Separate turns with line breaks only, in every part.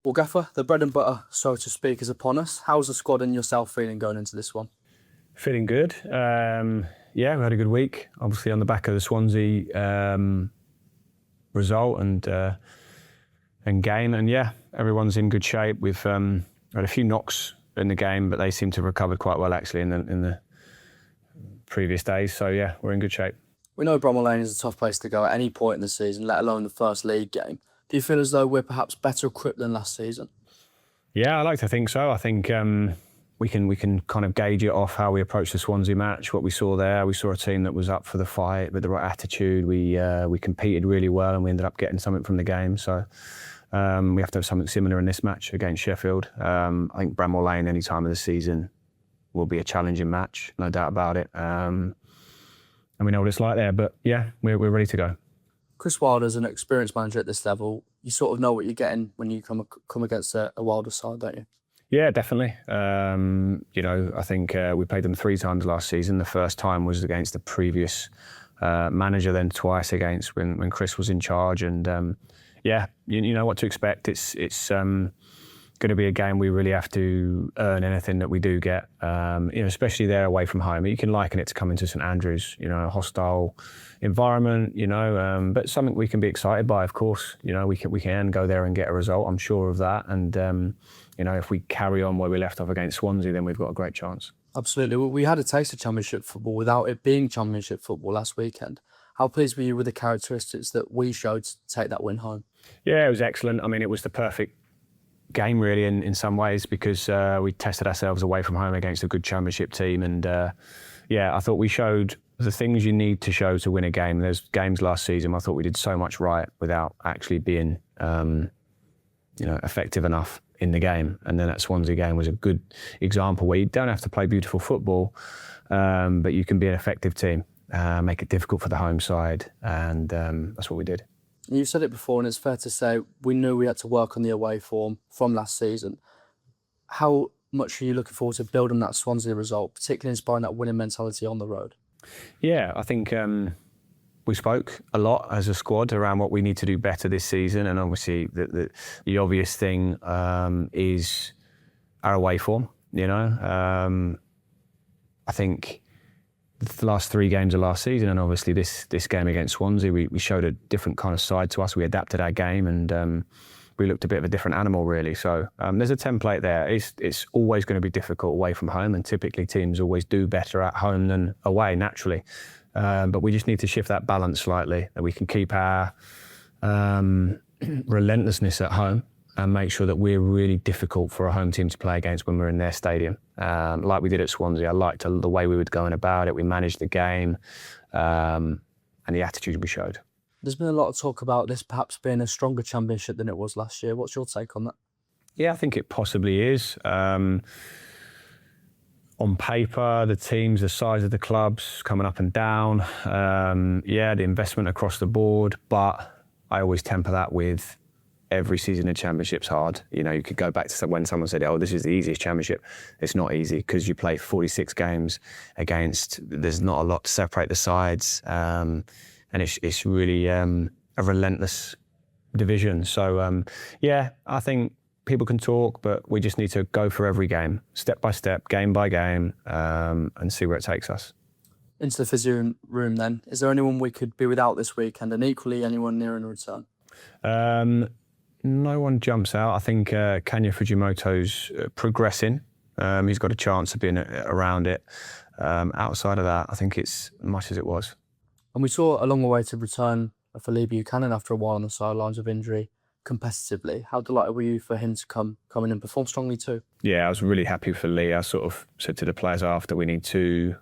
Well, Gaffer, the bread and butter, so to speak, is upon us. How's the squad and yourself feeling going into this one?
Feeling good. Yeah, we had a good week. Obviously, on the back of the Swansea result and game, and yeah, everyone's in good shape. We've had a few knocks in the game, but they seem to have recovered quite well actually in the previous days. So yeah, we're in good shape.
We know Bramall Lane is a tough place to go at any point in the season, let alone the first league game. Do you feel as though we're perhaps better equipped than last season?
Yeah, I like to think so. I think we can kind of gauge it off how we approached the Swansea match. What we saw there, we saw a team that was up for the fight with the right attitude. We competed really well, and we ended up getting something from the game. So we have to have something similar in this match against Sheffield. I think Bramall Lane, any time of the season, will be a challenging match, no doubt about it. And we know what it's like there. But yeah, we're ready to go.
Chris Wilder's an experienced manager at this level. You sort of know what you're getting when you come against a Wilder side, don't you?
Yeah, definitely. I think we played them 3 times last season. The first time was against the previous manager, then twice against when Chris was in charge. And yeah, you know what to expect. It's going to be a game we really have to earn anything that we do get. Especially there away from home. You can liken it to coming to St Andrews. A hostile environment. But something we can be excited by. Of course, we can go there and get a result. I'm sure of that. And if we carry on where we left off against Swansea, then we've got a great chance.
Absolutely. Well, we had a taste of Championship football without it being Championship football last weekend. How pleased were you with the characteristics that we showed to take that win home?
Yeah, it was excellent. I mean, it was the perfect game really in some ways because we tested ourselves away from home against a good Championship team. And I thought we showed the things you need to show to win a game. There's games last season I thought we did so much right without actually being effective enough in the game. And then that Swansea game was a good example where you don't have to play beautiful football, but you can be an effective team, make it difficult for the home side. And that's what we did.
You've said it before, and it's fair to say we knew we had to work on the away form from last season. How much are you looking forward to building that Swansea result, particularly inspiring that winning mentality on the road?
Yeah, I think we spoke a lot as a squad around what we need to do better this season, and obviously the obvious thing is our away form. I think the last 3 games of last season, and obviously this game against Swansea, we showed a different kind of side to us. We adapted our game, and we looked a bit of a different animal, really. So there's a template there. It's always going to be difficult away from home, and typically teams always do better at home than away, naturally. But we just need to shift that balance slightly, that we can keep our relentlessness at home and make sure that we're really difficult for a home team to play against when we're in their stadium. Like we did at Swansea. I liked the way we were going about it. We managed the game and the attitude we showed.
There's been a lot of talk about this perhaps being a stronger Championship than it was last year. What's your take on that?
Yeah, I think it possibly is. On paper, the teams, the size of the clubs coming up and down. The investment across the board. But I always temper that with every season in Championship's hard. You could go back to when someone said, "Oh, this is the easiest Championship." It's not easy because you play 46 games against. There's not a lot to separate the sides, and it's really a relentless division. So I think people can talk, but we just need to go for every game, step by step, game by game, and see where it takes us.
Into the physio room then. Is there anyone we could be without this weekend, and equally anyone nearing a return?
No one jumps out. I think Kanya Fujimoto's progressing. He's got a chance of being around it. Outside of that, I think it's as much as it was.
And we saw a long-awaited return for Lee Buchanan after a while on the sidelines of injury competitively. How delighted were you for him to come in and perform strongly too?
Yeah, I was really happy for Lee. I sort of said to the players after, we need to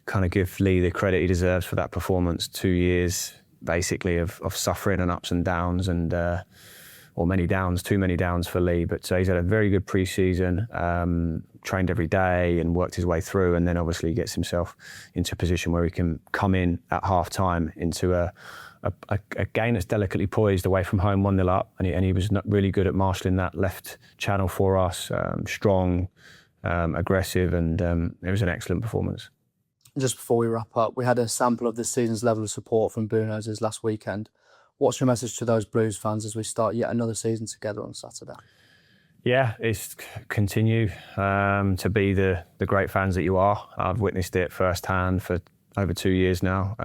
kind of give Lee the credit he deserves for that performance. 2 years, basically, of suffering and ups and downs, and or many downs, too many downs for Lee. But he's had a very good pre-season, trained every day and worked his way through, and then obviously he gets himself into a position where he can come in at half-time into a game that's delicately poised away from home, 1-0 up, and he was really good at marshalling that left channel for us, strong, aggressive, and it was an excellent performance.
Just before we wrap up, we had a sample of this season's level of support from Blue Noses last weekend. What's your message to those Blues fans as we start yet another season together on Saturday?
Yeah, it's continue to be the great fans that you are. I've witnessed it firsthand for over 2 years now.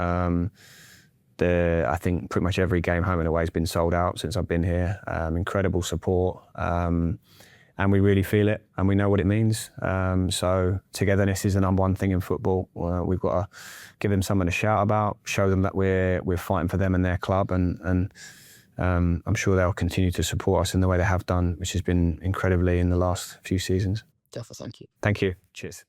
I think pretty much every game home and away has been sold out since I've been here. Incredible support, and we really feel it, and we know what it means. So togetherness is the number one thing in football. We've got to give them something to shout about, show them that we're fighting for them and their club, and I'm sure they'll continue to support us in the way they have done, which has been incredibly in the last few seasons.
Definitely, thank you.
Thank you. Cheers.